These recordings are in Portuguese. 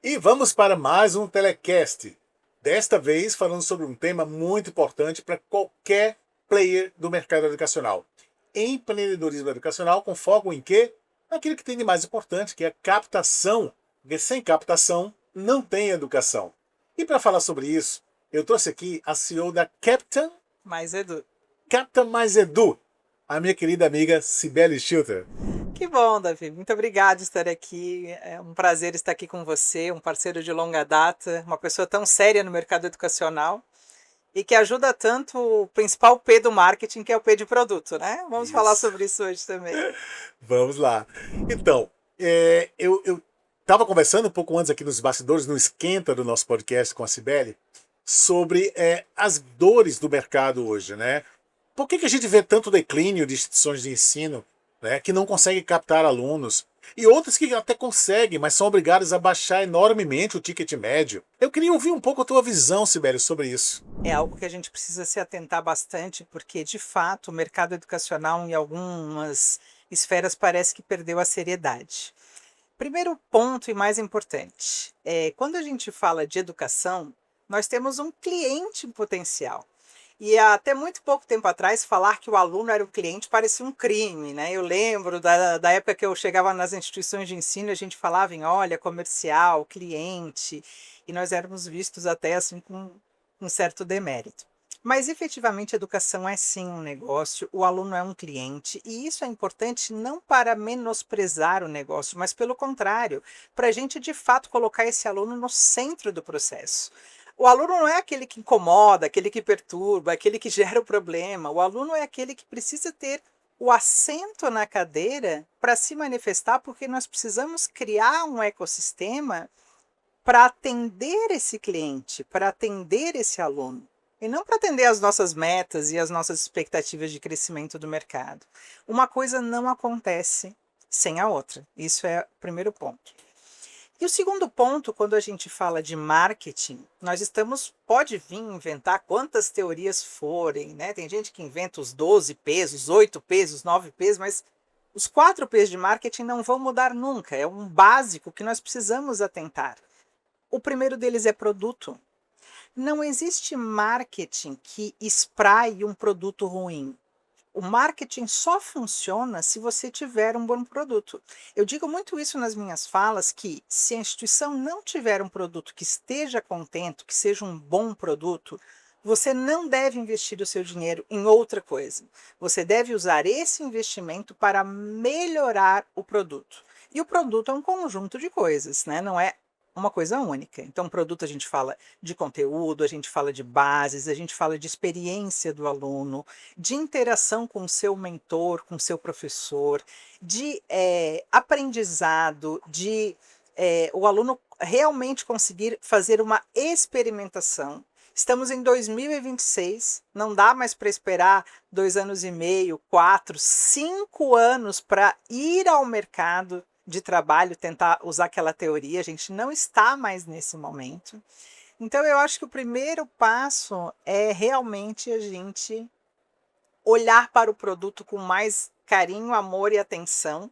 E vamos para mais um telecast. Desta vez falando sobre um tema muito importante para qualquer player do mercado educacional. Empreendedorismo educacional com foco em quê? Naquilo que tem de mais importante, que é a captação. Porque sem captação não tem educação. E para falar sobre isso, eu trouxe aqui a CEO da Mas, Edu, Capta Mais Edu, a minha querida amiga Cibele Schilter. que bom, Davi. Muito obrigado por estar aqui. É um prazer estar aqui com você, um parceiro de longa data, uma pessoa tão séria no mercado educacional e que ajuda tanto o principal P do marketing, que é o P de produto, né? Vamos falar Isso. sobre isso hoje também. Vamos lá. Então, eu estava conversando um pouco antes aqui nos bastidores, no esquenta do nosso podcast com a Cibele, sobre as dores do mercado hoje, né? Por que a gente vê tanto declínio de instituições de ensino, né, que não conseguem captar alunos? E outras que até conseguem, mas são obrigadas a baixar enormemente o ticket médio. Eu queria ouvir um pouco a tua visão, Sibeli, sobre isso. É algo que a gente precisa se atentar bastante, porque, de fato, o mercado educacional, em algumas esferas, parece que perdeu a seriedade. Primeiro ponto e mais importante, quando a gente fala de educação, nós temos um cliente potencial. E até muito pouco tempo atrás, falar que o aluno era o cliente parecia um crime, né? Eu lembro da época que eu chegava nas instituições de ensino, a gente falava em, olha, comercial, cliente, e nós éramos vistos até assim com um certo demérito. Mas efetivamente a educação é sim um negócio, o aluno é um cliente, e isso é importante não para menosprezar o negócio, mas pelo contrário, para a gente de fato colocar esse aluno no centro do processo. O aluno não é aquele que incomoda, aquele que perturba, aquele que gera o problema. O aluno é aquele que precisa ter o assento na cadeira para se manifestar, porque nós precisamos criar um ecossistema para atender esse cliente, para atender esse aluno. E não para atender as nossas metas e as nossas expectativas de crescimento do mercado. Uma coisa não acontece sem a outra. Isso é o primeiro ponto. E o segundo ponto, quando a gente fala de marketing, nós estamos, pode vir inventar quantas teorias forem, né? Tem gente que inventa os 12 P's, os 8 P's, os 9 P's, mas os 4 P's de marketing não vão mudar nunca. É um básico que nós precisamos atentar. O primeiro deles é produto. Não existe marketing que espraie um produto ruim. O marketing só funciona se você tiver um bom produto. Eu digo muito isso nas minhas falas, que se a instituição não tiver um produto que esteja contente, que seja um bom produto, você não deve investir o seu dinheiro em outra coisa. Você deve usar esse investimento para melhorar o produto. E o produto é um conjunto de coisas, né? Não é uma coisa única. Então, produto a gente fala de conteúdo, a gente fala de bases, a gente fala de experiência do aluno, de interação com o seu mentor, com o seu professor, de aprendizado, de o aluno realmente conseguir fazer uma experimentação. Estamos em 2026, não dá mais para esperar 2 anos e meio, 4, 5 anos para ir ao mercado de trabalho, tentar usar aquela teoria. A gente não está mais nesse momento. Então, eu acho que o primeiro passo é realmente a gente olhar para o produto com mais carinho, amor e atenção,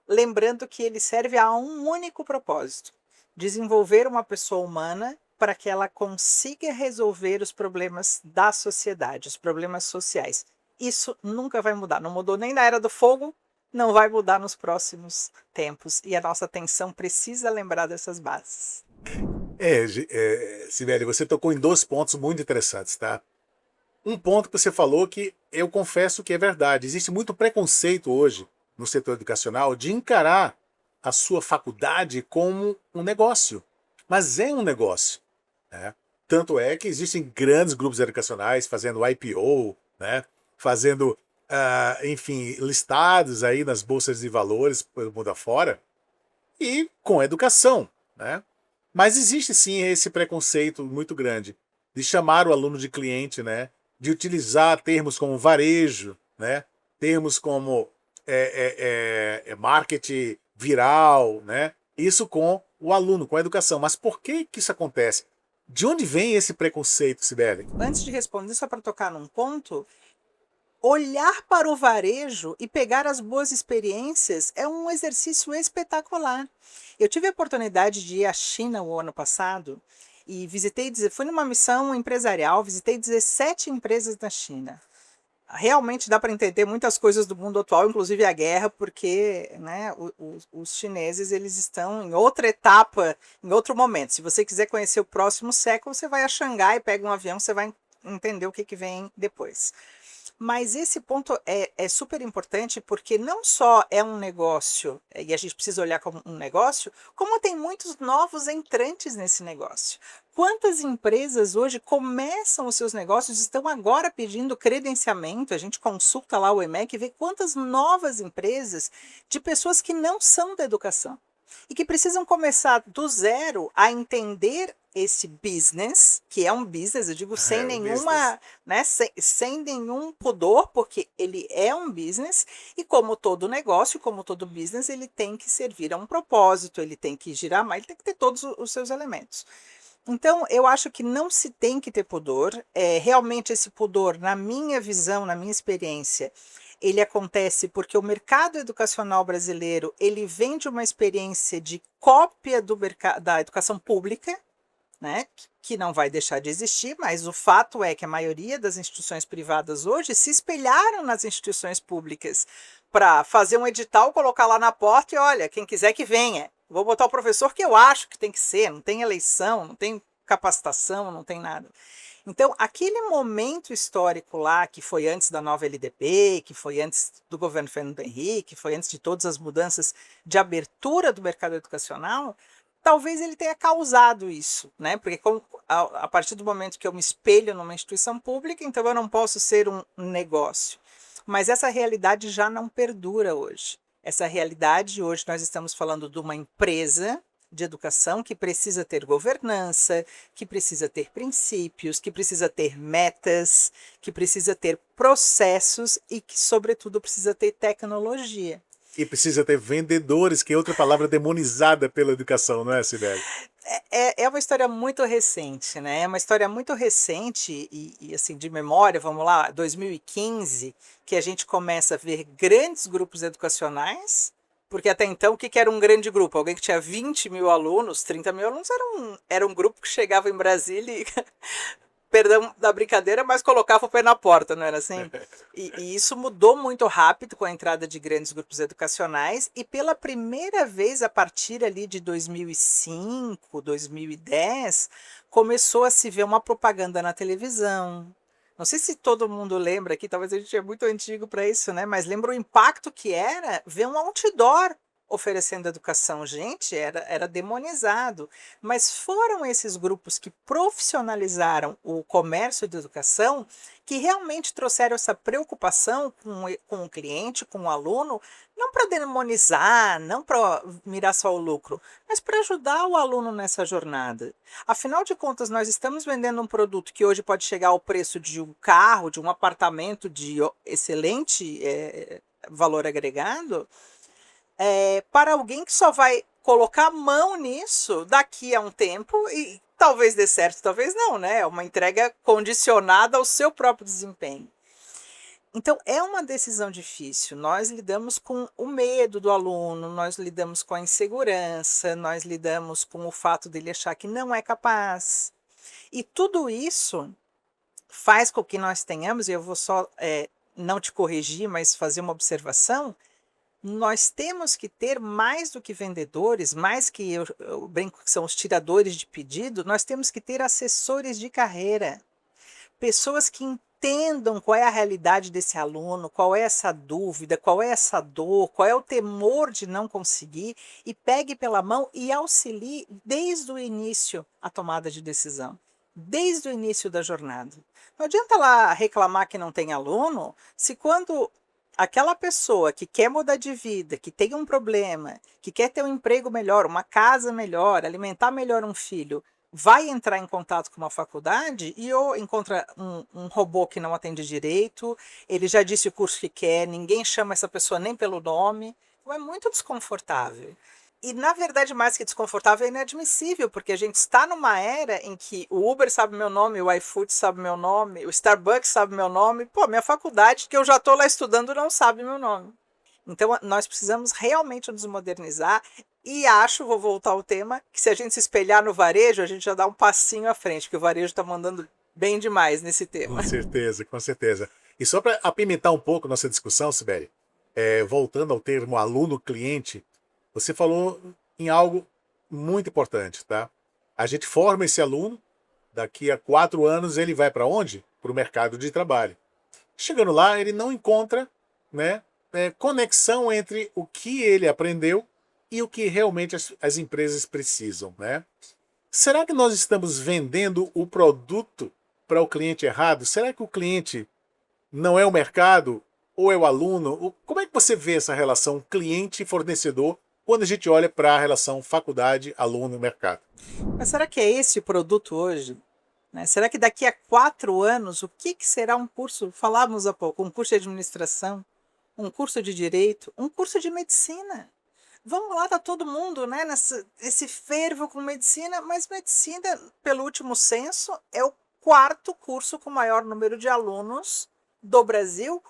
lembrando que ele serve a um único propósito: desenvolver uma pessoa humana para que ela consiga resolver os problemas da sociedade, os problemas sociais. Isso nunca vai mudar. Não mudou nem na Era do Fogo, não vai mudar nos próximos tempos. E a nossa atenção precisa lembrar dessas bases. Sibeli, você tocou em dois pontos muito interessantes, tá? Um ponto que você falou que eu confesso que é verdade. Existe muito preconceito hoje no setor educacional de encarar a sua faculdade como um negócio. Mas é um negócio, né? Tanto é que existem grandes grupos educacionais fazendo IPO, né? Fazendo, enfim, listados aí nas bolsas de valores pelo mundo afora e com educação, né? Mas existe sim esse preconceito muito grande de chamar o aluno de cliente, né? De utilizar termos como varejo, né? Termos como marketing viral, né? Isso com o aluno, com a educação. Mas por que isso acontece? De onde vem esse preconceito, Sibeli? Antes de responder, só para tocar num ponto, olhar para o varejo e pegar as boas experiências é um exercício espetacular. Eu tive a oportunidade de ir à China o ano passado e fui numa missão empresarial, visitei 17 empresas na China. Realmente dá para entender muitas coisas do mundo atual, inclusive a guerra, porque, né, os chineses eles estão em outra etapa, em outro momento. Se você quiser conhecer o próximo século, você vai a Xangai, pega um avião, você vai entender o que, que vem depois. Mas esse ponto é super importante porque não só é um negócio, e a gente precisa olhar como um negócio, como tem muitos novos entrantes nesse negócio. Quantas empresas hoje começam os seus negócios, estão agora pedindo credenciamento, a gente consulta lá o EMEC e vê quantas novas empresas de pessoas que não são da educação e que precisam começar do zero a entender esse business, que é um business, eu digo sem nenhuma, né, sem nenhum pudor, porque ele é um business, e como todo negócio, como todo business, ele tem que servir a um propósito, ele tem que girar mais, ele tem que ter todos os seus elementos. Então, eu acho que não se tem que ter pudor. Realmente esse pudor, na minha visão, na minha experiência, ele acontece porque o mercado educacional brasileiro, ele vem de uma experiência de cópia da educação pública, né, que não vai deixar de existir, mas o fato é que a maioria das instituições privadas hoje se espelharam nas instituições públicas para fazer um edital, colocar lá na porta e olha, quem quiser que venha. Vou botar o professor que eu acho que tem que ser, não tem eleição, não tem capacitação, não tem nada. Então, aquele momento histórico lá, que foi antes da nova LDB, que foi antes do governo Fernando Henrique, que foi antes de todas as mudanças de abertura do mercado educacional, talvez ele tenha causado isso, né? Porque a partir do momento que eu me espelho numa instituição pública, então eu não posso ser um negócio. Mas essa realidade já não perdura hoje. Essa realidade, hoje nós estamos falando de uma empresa de educação que precisa ter governança, que precisa ter princípios, que precisa ter metas, que precisa ter processos e que, sobretudo, precisa ter tecnologia. E precisa ter vendedores, que é outra palavra demonizada pela educação, não é, Sibeli? É uma história muito recente, né? É uma história muito recente e assim, de memória, vamos lá, 2015, que a gente começa a ver grandes grupos educacionais, porque até então o que era um grande grupo? Alguém que tinha 20 mil alunos, 30 mil alunos, era um grupo que chegava em Brasília e perdão da brincadeira, mas colocava o pé na porta, não era assim? E isso mudou muito rápido com a entrada de grandes grupos educacionais e pela primeira vez a partir ali de 2005, 2010, começou a se ver uma propaganda na televisão. Não sei se todo mundo lembra aqui, talvez a gente é muito antigo para isso, né? Mas lembra o impacto que era ver um outdoor oferecendo educação. Gente, era demonizado. Mas foram esses grupos que profissionalizaram o comércio de educação que realmente trouxeram essa preocupação com o cliente, com o aluno, não para demonizar, não para mirar só o lucro, mas para ajudar o aluno nessa jornada. Afinal de contas, nós estamos vendendo um produto que hoje pode chegar ao preço de um carro, de um apartamento de excelente valor agregado, para alguém que só vai colocar a mão nisso daqui a um tempo e talvez dê certo, talvez não, né? É uma entrega condicionada ao seu próprio desempenho. Então, é uma decisão difícil. Nós lidamos com o medo do aluno, nós lidamos com a insegurança, nós lidamos com o fato dele achar que não é capaz. E tudo isso faz com que nós tenhamos, e eu vou só não te corrigir, mas fazer uma observação, nós temos que ter mais do que vendedores, mais que eu brinco que são os tiradores de pedido, nós temos que ter assessores de carreira. Pessoas que entendam qual é a realidade desse aluno, qual é essa dúvida, qual é essa dor, qual é o temor de não conseguir e pegue pela mão e auxilie desde o início a tomada de decisão, desde o início da jornada. Não adianta lá reclamar que não tem aluno, se quando aquela pessoa que quer mudar de vida, que tem um problema, que quer ter um emprego melhor, uma casa melhor, alimentar melhor um filho, vai entrar em contato com uma faculdade e ou encontra um robô que não atende direito, ele já disse o curso que quer, ninguém chama essa pessoa nem pelo nome, então é muito desconfortável. E, na verdade, mais que desconfortável, é inadmissível, porque a gente está numa era em que o Uber sabe meu nome, o iFood sabe meu nome, o Starbucks sabe meu nome. Pô, minha faculdade, que eu já estou lá estudando, não sabe meu nome. Então, nós precisamos realmente nos modernizar e acho, vou voltar ao tema, que se a gente se espelhar no varejo, a gente já dá um passinho à frente, porque o varejo está mandando bem demais nesse tema. Com certeza, com certeza. E só para apimentar um pouco nossa discussão, Sibeli, voltando ao termo aluno-cliente, você falou em algo muito importante, tá? A gente forma esse aluno, daqui a 4 anos ele vai para onde? Para o mercado de trabalho. Chegando lá, ele não encontra, né, conexão entre o que ele aprendeu e o que realmente as empresas precisam, né? Será que nós estamos vendendo o produto para o cliente errado? Será que o cliente não é o mercado ou é o aluno? Como é que você vê essa relação cliente-fornecedor quando a gente olha para a relação faculdade-aluno-mercado? Mas será que é esse o produto hoje? Né? Será que daqui a 4 anos, o que será um curso? Falávamos há pouco, um curso de administração, um curso de direito, um curso de medicina. Vamos lá, tá todo mundo, né, nesse fervo com medicina, mas medicina, pelo último censo, é o quarto curso com maior número de alunos do Brasil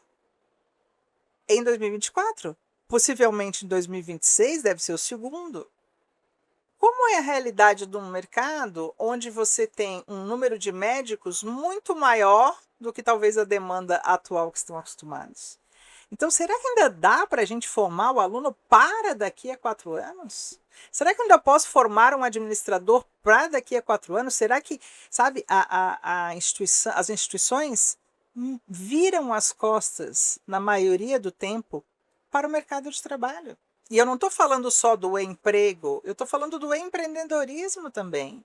em 2024. Possivelmente em 2026 deve ser o segundo. Como é a realidade de um mercado onde você tem um número de médicos muito maior do que talvez a demanda atual que estão acostumados? Então, será que ainda dá para a gente formar o aluno para daqui a 4 anos? Será que eu ainda posso formar um administrador para daqui a 4 anos? Será que, sabe, as instituições viram as costas, na maioria do tempo, para o mercado de trabalho? E eu não estou falando só do emprego, eu estou falando do empreendedorismo também.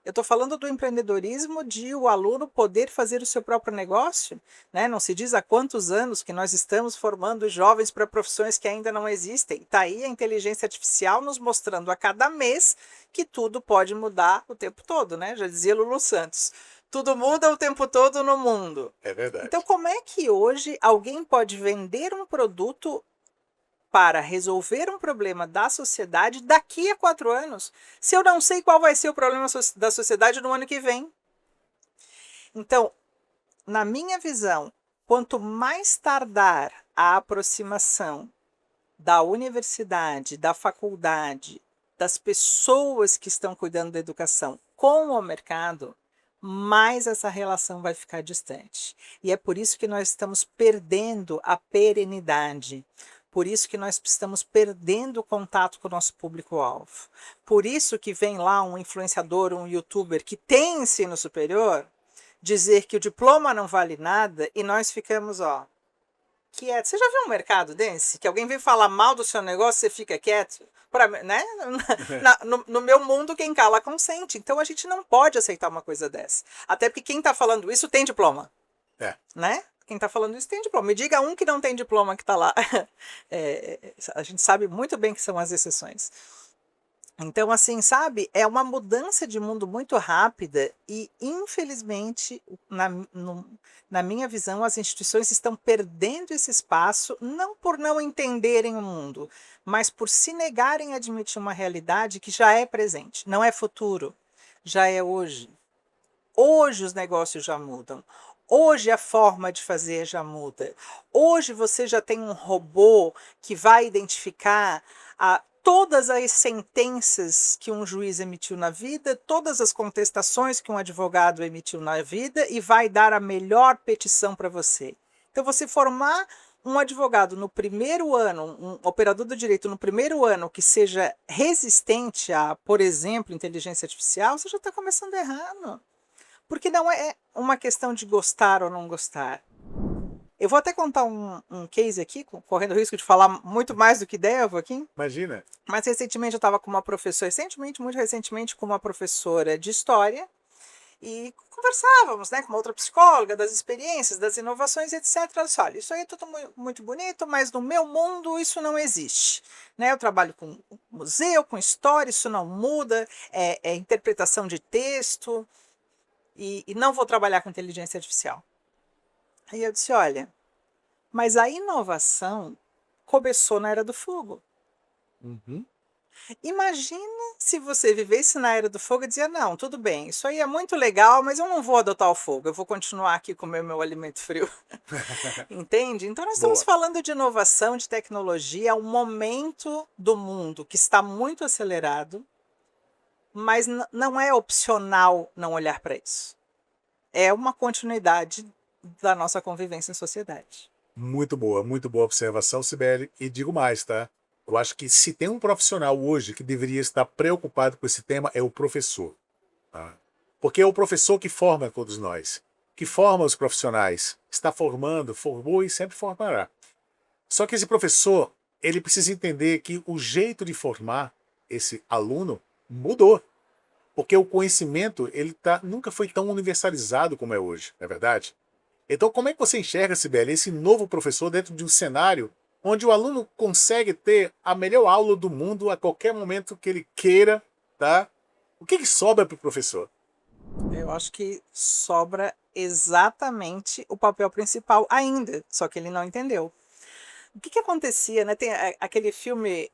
Eu estou falando do empreendedorismo de o aluno poder fazer o seu próprio negócio, né? Não se diz há quantos anos que nós estamos formando jovens para profissões que ainda não existem. Está aí a inteligência artificial nos mostrando a cada mês que tudo pode mudar o tempo todo, né? Já dizia Lulu Santos. Tudo muda o tempo todo no mundo. É Então, verdade. como é que hoje alguém pode vender um produto para resolver um problema da sociedade daqui a 4 anos, se eu não sei qual vai ser o problema da sociedade no ano que vem? Então, na minha visão, quanto mais tardar a aproximação da universidade, da faculdade, das pessoas que estão cuidando da educação com o mercado, mais essa relação vai ficar distante. E é por isso que nós estamos perdendo a perenidade. Por isso que nós estamos perdendo o contato com o nosso público-alvo. Por isso que vem lá um influenciador, um youtuber que tem ensino superior, dizer que o diploma não vale nada e nós ficamos, ó, quieto. Você já viu um mercado desse? Que alguém vem falar mal do seu negócio, você fica quieto? Né? No meu mundo, quem cala consente. Então a gente não pode aceitar uma coisa dessa. Até porque quem está falando isso tem diploma. É. Né? Quem está falando isso tem diploma. Me diga um que não tem diploma que está lá. A gente sabe muito bem que são as exceções. Então, assim, sabe, é uma mudança de mundo muito rápida e, infelizmente, na minha visão, as instituições estão perdendo esse espaço, não por não entenderem o mundo, mas por se negarem a admitir uma realidade que já é presente, não é futuro, já é hoje. Hoje os negócios já mudam. Hoje a forma de fazer já muda. Hoje você já tem um robô que vai identificar todas as sentenças que um juiz emitiu na vida, todas as contestações que um advogado emitiu na vida e vai dar a melhor petição para você. Então, você formar um advogado no primeiro ano, um operador do direito no primeiro ano que seja resistente a, por exemplo, inteligência artificial, você já está começando errado. Porque não é uma questão de gostar ou não gostar. Eu vou até contar um case aqui, correndo o risco de falar muito mais do que devo aqui. Imagina. Mas recentemente eu estava com uma professora, muito recentemente, com uma professora de história, e conversávamos, né, com uma outra psicóloga, das experiências, das inovações, etc. Ela disse, olha, isso aí é tudo muito bonito, mas no meu mundo isso não existe. Né? Eu trabalho com museu, com história, isso não muda, é interpretação de texto, e não vou trabalhar com inteligência artificial. Aí eu disse, olha, mas a inovação começou na Era do Fogo. Uhum. Imagina se você vivesse na era do fogo e dizia: "Não, tudo bem, isso aí é muito legal, mas eu não vou adotar o fogo, eu vou continuar aqui comer meu alimento frio". Entende? Então nós estamos Boa. falando de inovação, de tecnologia, é um momento do mundo que está muito acelerado, mas não é opcional não olhar para isso. É uma continuidade da nossa convivência em sociedade. Muito boa observação, Sibeli. E digo mais, tá? Eu acho que se tem um profissional hoje que deveria estar preocupado com esse tema é o professor. Tá? Porque é o professor que forma todos nós, que forma os profissionais. Está formando, formou e sempre formará. Só que esse professor, ele precisa entender que o jeito de formar esse aluno mudou. Porque o conhecimento nunca foi tão universalizado como é hoje, não é verdade? Então, como é que você enxerga, Sibeli, esse novo professor dentro de um cenário onde o aluno consegue ter a melhor aula do mundo a qualquer momento que ele queira, tá? O que sobra para o professor? Eu acho que sobra exatamente o papel principal ainda, só que ele não entendeu. O que acontecia, né, tem aquele filme,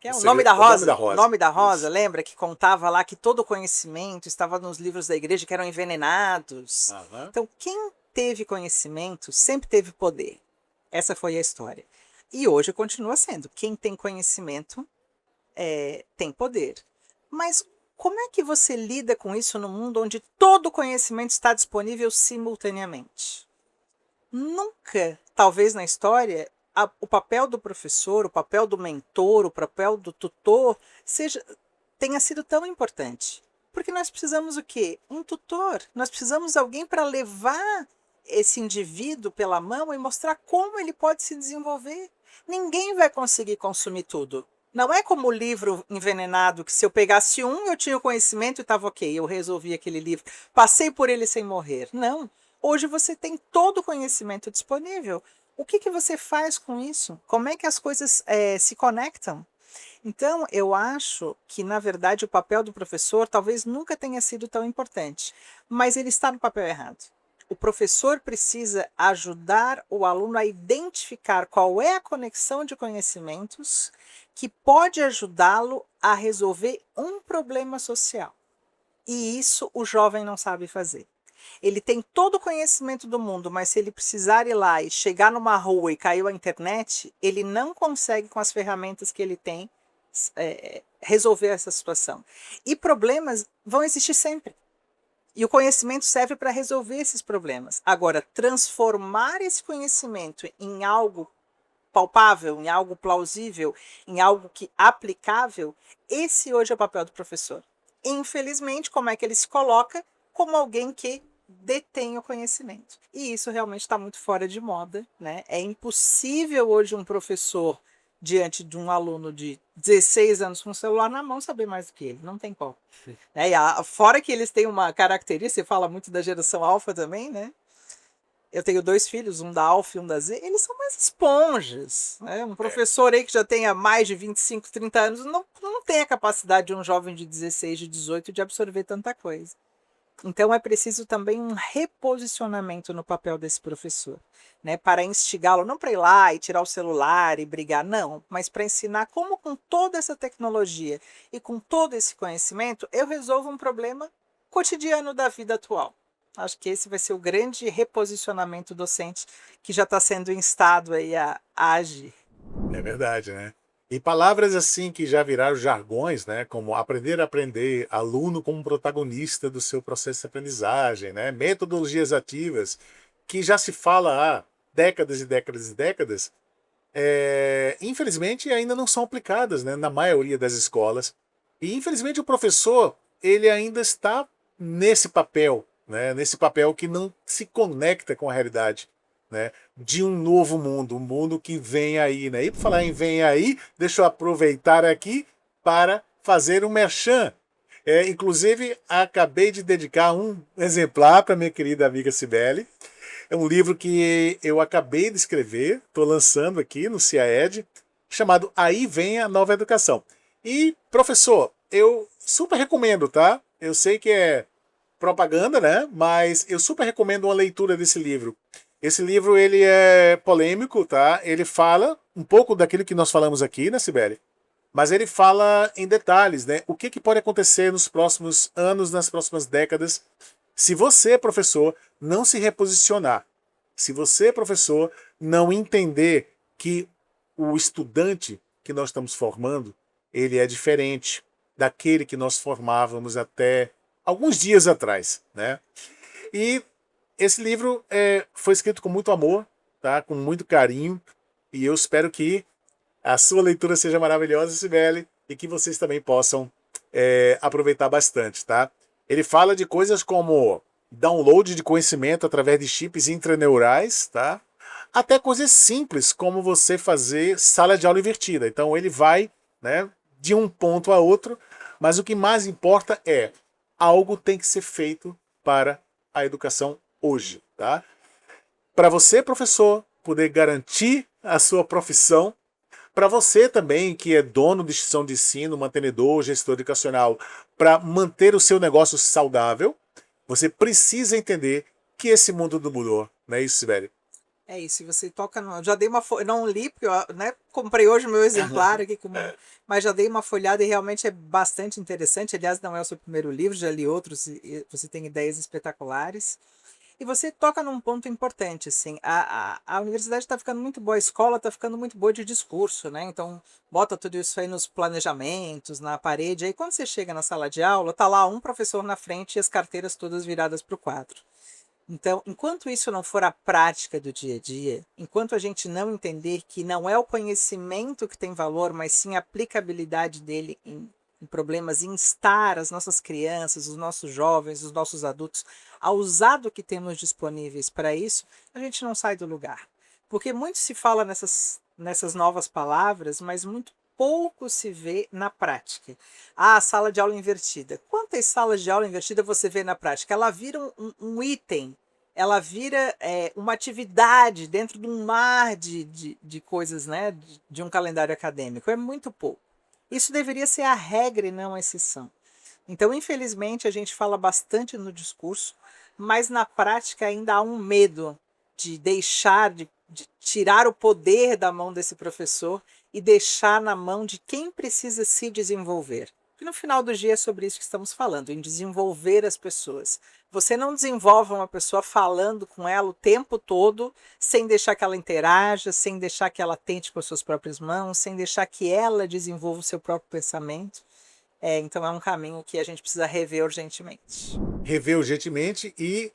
que é O Nome da O Nome da Rosa, O Rosa. Nome da Rosa, Isso. lembra? Que contava lá que todo o conhecimento estava nos livros da igreja que eram envenenados. Aham. Então, quem teve conhecimento sempre teve poder. Essa foi a história. E hoje continua sendo. Quem tem conhecimento tem poder. Mas como é que você lida com isso no mundo onde todo o conhecimento está disponível simultaneamente? Nunca, talvez na história, o papel do professor, o papel do mentor, o papel do tutor tenha sido tão importante. Porque nós precisamos o quê? Um tutor. Nós precisamos de alguém para levar esse indivíduo pela mão e mostrar como ele pode se desenvolver. Ninguém vai conseguir consumir tudo. Não é como o livro envenenado, que se eu pegasse um, eu tinha o conhecimento e estava ok, eu resolvi aquele livro. Passei por ele sem morrer. Não. Hoje você tem todo o conhecimento disponível. O que você faz com isso? Como é que as coisas se conectam? Então, eu acho que, na verdade, o papel do professor talvez nunca tenha sido tão importante, mas ele está no papel errado. O professor precisa ajudar o aluno a identificar qual é a conexão de conhecimentos que pode ajudá-lo a resolver um problema social. E isso o jovem não sabe fazer. Ele tem todo o conhecimento do mundo, mas se ele precisar ir lá e chegar numa rua e caiu a internet, ele não consegue, com as ferramentas que ele tem, resolver essa situação. E problemas vão existir sempre. E o conhecimento serve para resolver esses problemas. Agora, transformar esse conhecimento em algo palpável, em algo plausível, em algo aplicável, esse hoje é o papel do professor. Infelizmente, como é que ele se coloca? Como alguém que detém o conhecimento. E isso realmente está muito fora de moda, né? É impossível hoje um professor, diante de um aluno de 16 anos com o celular na mão, saber mais do que ele. Não tem como. Fora que eles têm uma característica, você fala muito da geração alfa também, né? Eu tenho 2 filhos, um da Alfa e um da Z, eles são mais esponjas. Né? Um professor aí que já tenha mais de 25, 30 anos não tem a capacidade de um jovem de 16, de 18 de absorver tanta coisa. Então é preciso também um reposicionamento no papel desse professor, né? Para instigá-lo, não para ir lá e tirar o celular e brigar, não, mas para ensinar como com toda essa tecnologia e com todo esse conhecimento eu resolvo um problema cotidiano da vida atual. Acho que esse vai ser o grande reposicionamento docente que já está sendo instado aí a agir. É verdade, né? E palavras assim que já viraram jargões, né? Como aprender a aprender, aluno como protagonista do seu processo de aprendizagem, né? Metodologias ativas, que já se fala há décadas e décadas e décadas, infelizmente ainda não são aplicadas, né? Na maioria das escolas. E infelizmente o professor, ele ainda está nesse papel, né? Nesse papel que não se conecta com a realidade, né, de um novo mundo, um mundo que vem aí, né? E por falar em vem aí, deixa eu aproveitar aqui para fazer um merchan. Inclusive, acabei de dedicar um exemplar para minha querida amiga Cibele. É um livro que eu acabei de escrever, estou lançando aqui no CIAED, chamado Aí Vem a Nova Educação. E, professor, eu super recomendo, tá? Eu sei que é propaganda, né? Mas eu super recomendo uma leitura desse livro. Esse livro, ele é polêmico, tá? Ele fala um pouco daquilo que nós falamos aqui, né, Cibele? mas ele fala em detalhes, né? O que pode acontecer nos próximos anos, nas próximas décadas, se você, professor, não se reposicionar. Se você, professor, não entender que o estudante que nós estamos formando, ele é diferente daquele que nós formávamos até alguns dias atrás, né? E esse livro foi escrito com muito amor, tá? Com muito carinho, e eu espero que a sua leitura seja maravilhosa, Sibeli, e que vocês também possam aproveitar bastante, tá? Ele fala de coisas como download de conhecimento através de chips intraneurais, tá? Até coisas simples, como você fazer sala de aula invertida. Então ele vai, né, de um ponto a outro, mas o que mais importa é algo tem que ser feito para a educação hoje, tá? Para você, professor, poder garantir a sua profissão, para você também, que é dono de instituição de ensino, mantenedor, gestor educacional, para manter o seu negócio saudável, você precisa entender que esse mundo não mudou. Não é isso, Sibeli? É isso, e você toca no. Já dei uma. Não li, porque eu, né, comprei hoje o meu exemplar aqui, mas já dei uma folhada e realmente é bastante interessante. Aliás, não é o seu primeiro livro, já li outros e você tem ideias espetaculares. E você toca num ponto importante, assim, a universidade está ficando muito boa, a escola está ficando muito boa de discurso, né? Então, bota tudo isso aí nos planejamentos, na parede, aí quando você chega na sala de aula, tá lá um professor na frente e as carteiras todas viradas para o quadro. Então, enquanto isso não for a prática do dia a dia, enquanto a gente não entender que não é o conhecimento que tem valor, mas sim a aplicabilidade dele em problemas, em instar as nossas crianças, os nossos jovens, os nossos adultos a usar do que temos disponíveis para isso, a gente não sai do lugar. Porque muito se fala nessas novas palavras, mas muito pouco se vê na prática. Ah, sala de aula invertida. Quantas salas de aula invertida você vê na prática? Ela vira um item, ela vira uma atividade dentro de um mar de coisas, né? De um calendário acadêmico. É muito pouco. Isso deveria ser a regra e não a exceção. Então, infelizmente, a gente fala bastante no discurso, mas na prática ainda há um medo de deixar, de tirar o poder da mão desse professor e deixar na mão de quem precisa se desenvolver. E no final do dia é sobre isso que estamos falando, em desenvolver as pessoas. Você não desenvolve uma pessoa falando com ela o tempo todo, sem deixar que ela interaja, sem deixar que ela tente com as suas próprias mãos, sem deixar que ela desenvolva o seu próprio pensamento. Então é um caminho que a gente precisa rever urgentemente. Rever urgentemente e,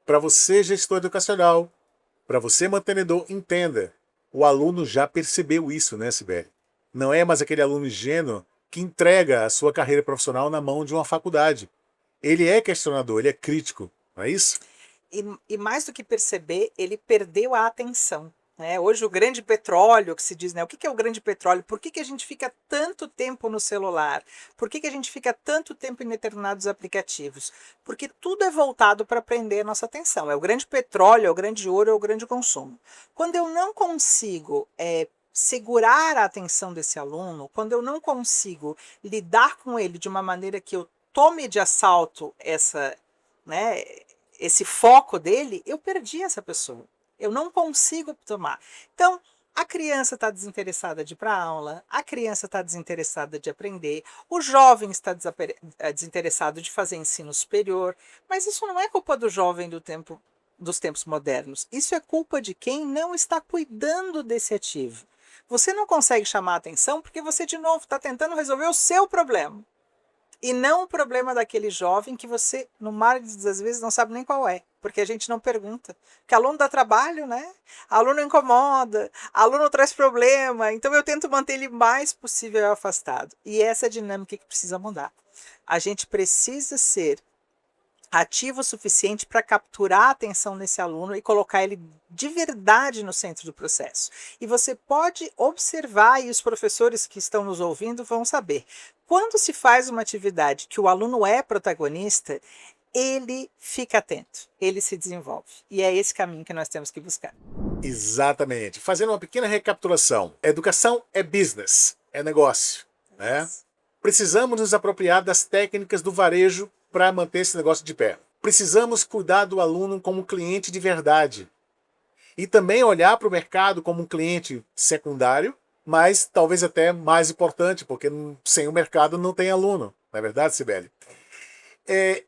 para você, gestor educacional, para você, mantenedor, entenda. O aluno já percebeu isso, né, Sibeli? Não é mais aquele aluno ingênuo que entrega a sua carreira profissional na mão de uma faculdade. Ele é questionador, ele é crítico, não é isso? E mais do que perceber, ele perdeu a atenção. Né? Hoje o grande petróleo, que se diz, né? O que é o grande petróleo? Por que a gente fica tanto tempo no celular? Por que a gente fica tanto tempo em determinados aplicativos? Porque tudo é voltado para prender a nossa atenção. É o grande petróleo, é o grande ouro, é o grande consumo. Quando eu não consigo segurar a atenção desse aluno, quando eu não consigo lidar com ele de uma maneira que eu tome de assalto né, esse foco dele, eu perdi essa pessoa. Eu não consigo tomar. Então, a criança está desinteressada de ir para a aula, a criança está desinteressada de aprender, o jovem está desinteressado de fazer ensino superior, mas isso não é culpa do jovem dos tempos modernos. Isso é culpa de quem não está cuidando desse ativo. Você não consegue chamar a atenção porque você, de novo, está tentando resolver o seu problema. E não o problema daquele jovem que você, no mar das vezes, não sabe nem qual é. Porque a gente não pergunta. Porque aluno dá trabalho, né? Aluno incomoda, aluno traz problema. Então eu tento manter ele mais possível afastado. E essa é a dinâmica que precisa mudar. A gente precisa ser ativo o suficiente para capturar a atenção desse aluno e colocar ele de verdade no centro do processo. E você pode observar, e os professores que estão nos ouvindo vão saber, quando se faz uma atividade que o aluno é protagonista, ele fica atento, ele se desenvolve. E é esse caminho que nós temos que buscar. Exatamente. Fazendo uma pequena recapitulação. Educação é business, é negócio, né? Precisamos nos apropriar das técnicas do varejo para manter esse negócio de pé. Precisamos cuidar do aluno como cliente de verdade. E também olhar para o mercado como um cliente secundário, mas talvez até mais importante, porque sem o mercado não tem aluno, não é verdade, Sibeli?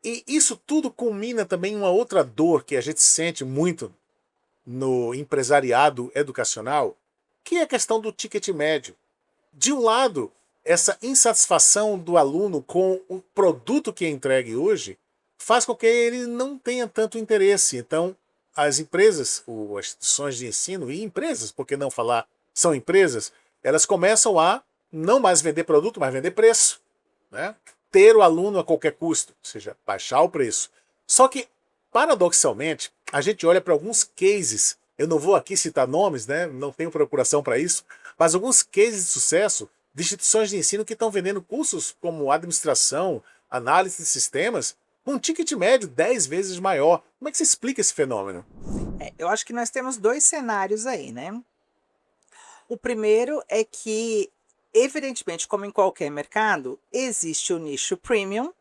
E isso tudo culmina também em uma outra dor que a gente sente muito no empresariado educacional, que é a questão do ticket médio. De um lado, essa insatisfação do aluno com o produto que é entregue hoje faz com que ele não tenha tanto interesse. Então, as empresas, ou as instituições de ensino e empresas, por que não falar são empresas, elas começam a não mais vender produto, mas vender preço, né? Ter o aluno a qualquer custo, ou seja, baixar o preço. Só que, paradoxalmente, a gente olha para alguns cases, eu não vou aqui citar nomes, né? Não tenho procuração para isso, mas alguns cases de sucesso de instituições de ensino que estão vendendo cursos como administração, análise de sistemas, com um ticket médio 10 vezes maior. Como é que você explica esse fenômeno? Eu acho que nós temos dois cenários aí, né? O primeiro é que, evidentemente, como em qualquer mercado, existe o nicho premium,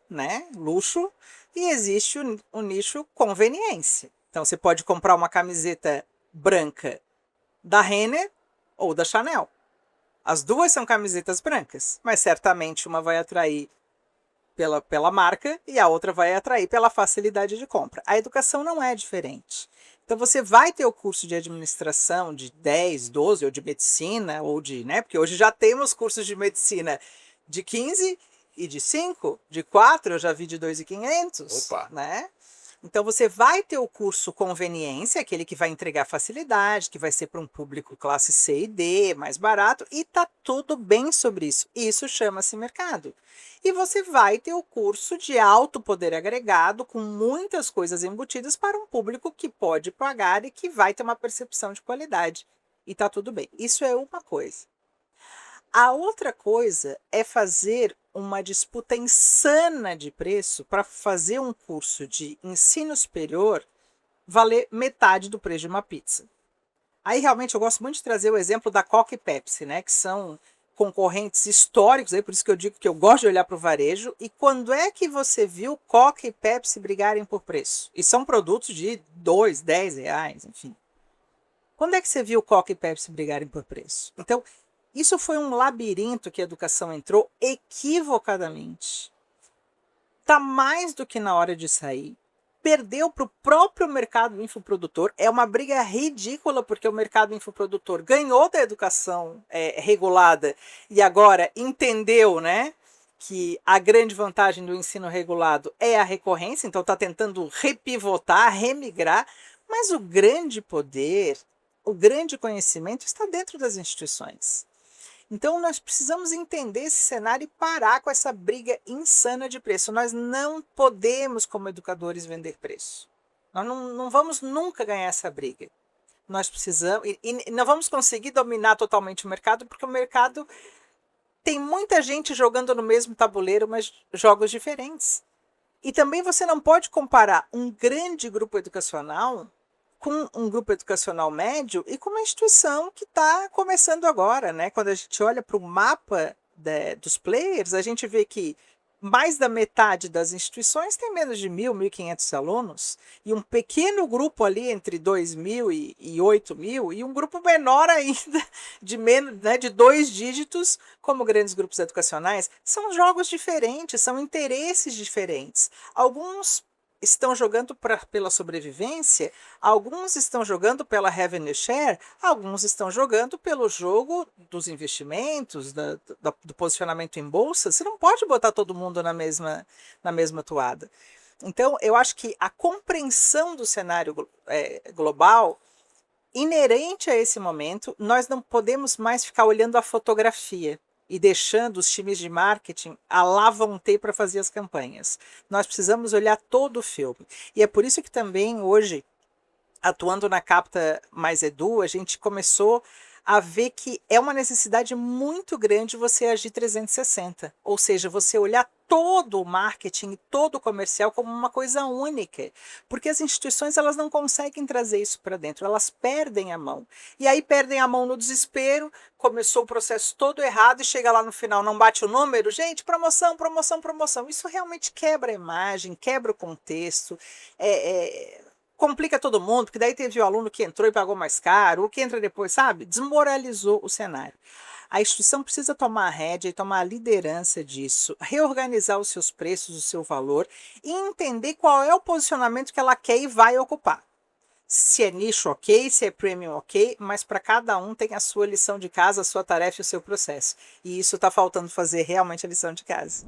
né? Luxo, e existe o nicho conveniência. Então você pode comprar uma camiseta branca da Renner ou da Chanel. As duas são camisetas brancas, mas certamente uma vai atrair pela marca e a outra vai atrair pela facilidade de compra. A educação não é diferente. Então você vai ter o curso de administração de 10, 12, ou de medicina, ou de, né? Porque hoje já temos cursos de medicina de 15 e de 5, de 4, eu já vi de 2.500, Opa! né? Então você vai ter o curso conveniência, aquele que vai entregar facilidade, que vai ser para um público classe C e D, mais barato, e tá tudo bem sobre isso. Isso chama-se mercado. E você vai ter o curso de alto poder agregado, com muitas coisas embutidas para um público que pode pagar e que vai ter uma percepção de qualidade. E tá tudo bem. Isso é uma coisa. A outra coisa é fazer uma disputa insana de preço para fazer um curso de ensino superior valer metade do preço de uma pizza. Aí realmente eu gosto muito de trazer o exemplo da Coca e Pepsi, né, que são concorrentes históricos, aí por isso que eu digo que eu gosto de olhar para o varejo. E quando é que você viu Coca e Pepsi brigarem por preço? E são produtos de 2, 10 reais, enfim. Quando é que você viu Coca e Pepsi brigarem por preço? Então, isso foi um labirinto que a educação entrou equivocadamente. Está mais do que na hora de sair. Perdeu para o próprio mercado infoprodutor. É uma briga ridícula, porque o mercado infoprodutor ganhou da educação regulada e agora entendeu, né, que a grande vantagem do ensino regulado é a recorrência, então está tentando repivotar, remigrar, mas o grande poder, o grande conhecimento está dentro das instituições. Então nós precisamos entender esse cenário e parar com essa briga insana de preço. Nós não podemos, como educadores, vender preço. Nós não vamos nunca ganhar essa briga. Nós precisamos, e não vamos conseguir dominar totalmente o mercado, porque o mercado tem muita gente jogando no mesmo tabuleiro, mas jogos diferentes. E também você não pode comparar um grande grupo educacional com um grupo educacional médio e com uma instituição que está começando agora, né? Quando a gente olha para o mapa dos players, a gente vê que mais da metade das instituições tem menos de 1.000, 1.500 alunos, e um pequeno grupo ali entre 2.000 e 8.000, e um grupo menor ainda, de menos, né, de 2 dígitos, como grandes grupos educacionais. São jogos diferentes, são interesses diferentes. Alguns estão jogando pela sobrevivência, alguns estão jogando pela revenue share, alguns estão jogando pelo jogo dos investimentos, do posicionamento em bolsa. Você não pode botar todo mundo na mesma toada. Então, eu acho que a compreensão do cenário global, inerente a esse momento, nós não podemos mais ficar olhando a fotografia e deixando os times de marketing à la vontade para fazer as campanhas. Nós precisamos olhar todo o filme. E é por isso que também hoje, atuando na Capta Mais Edu, a gente começou a ver que é uma necessidade muito grande você agir 360, ou seja, você olhar todo o marketing e todo o comercial como uma coisa única, porque as instituições elas não conseguem trazer isso para dentro, elas perdem a mão, e aí perdem a mão no desespero, começou o processo todo errado e chega lá no final, não bate o número, gente, promoção, promoção, promoção, isso realmente quebra a imagem, quebra o contexto, complica todo mundo, porque daí teve o aluno que entrou e pagou mais caro, o que entra depois, sabe? Desmoralizou o cenário. A instituição precisa tomar a rédea e tomar a liderança disso, reorganizar os seus preços, o seu valor e entender qual é o posicionamento que ela quer e vai ocupar. Se é nicho, ok, se é premium, ok, mas para cada um tem a sua lição de casa, a sua tarefa e o seu processo. E isso está faltando fazer realmente a lição de casa.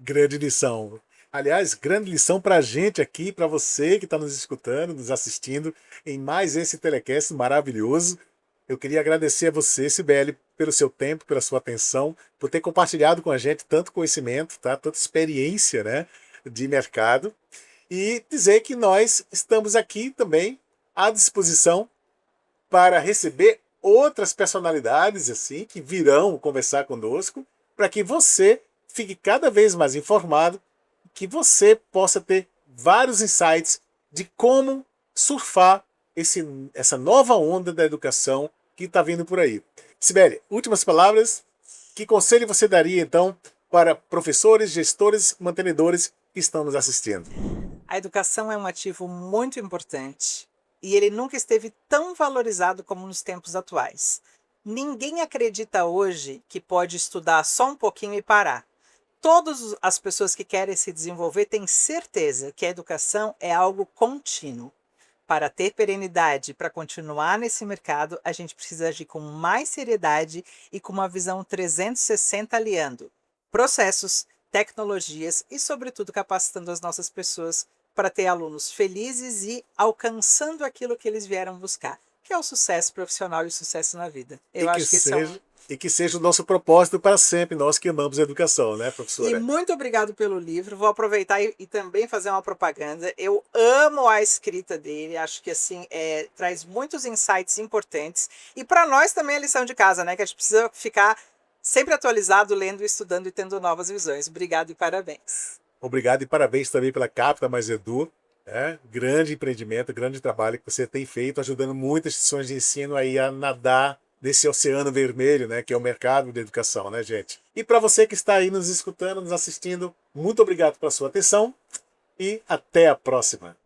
Grande lição. Aliás, grande lição para a gente aqui, para você que está nos escutando, nos assistindo em mais esse telecast maravilhoso. Eu queria agradecer a você, Cibele, pelo seu tempo, pela sua atenção, por ter compartilhado com a gente tanto conhecimento, tá? Tanta experiência, né, de mercado. E dizer que nós estamos aqui também à disposição para receber outras personalidades assim que virão conversar conosco, para que você fique cada vez mais informado, que você possa ter vários insights de como surfar essa nova onda da educação que está vindo por aí. Cibele, últimas palavras. Que conselho você daria então para professores, gestores, mantenedores que estão nos assistindo? A educação é um ativo muito importante e ele nunca esteve tão valorizado como nos tempos atuais. Ninguém acredita hoje que pode estudar só um pouquinho e parar. Todas as pessoas que querem se desenvolver têm certeza que a educação é algo contínuo. Para ter perenidade, para continuar nesse mercado, a gente precisa agir com mais seriedade e com uma visão 360 aliando processos, tecnologias e, sobretudo, capacitando as nossas pessoas para ter alunos felizes e alcançando aquilo que eles vieram buscar, que é o sucesso profissional e o sucesso na vida. Eu acho que isso é E que seja o nosso propósito para sempre, nós que amamos a educação, né, E professora? muito obrigado pelo livro. Vou aproveitar e também fazer uma propaganda. Eu amo a escrita dele. Acho que assim traz muitos insights importantes. E para nós também é lição de casa, né? Que a gente precisa ficar sempre atualizado, lendo, estudando e tendo novas visões. Obrigado e parabéns. Obrigado e parabéns também pela Capta Mais Edu. Grande empreendimento, grande trabalho que você tem feito, ajudando muitas instituições de ensino aí a nadar nesse oceano vermelho, né, que é o mercado de educação, né, gente? E para você que está aí nos escutando, nos assistindo, muito obrigado pela sua atenção e até a próxima.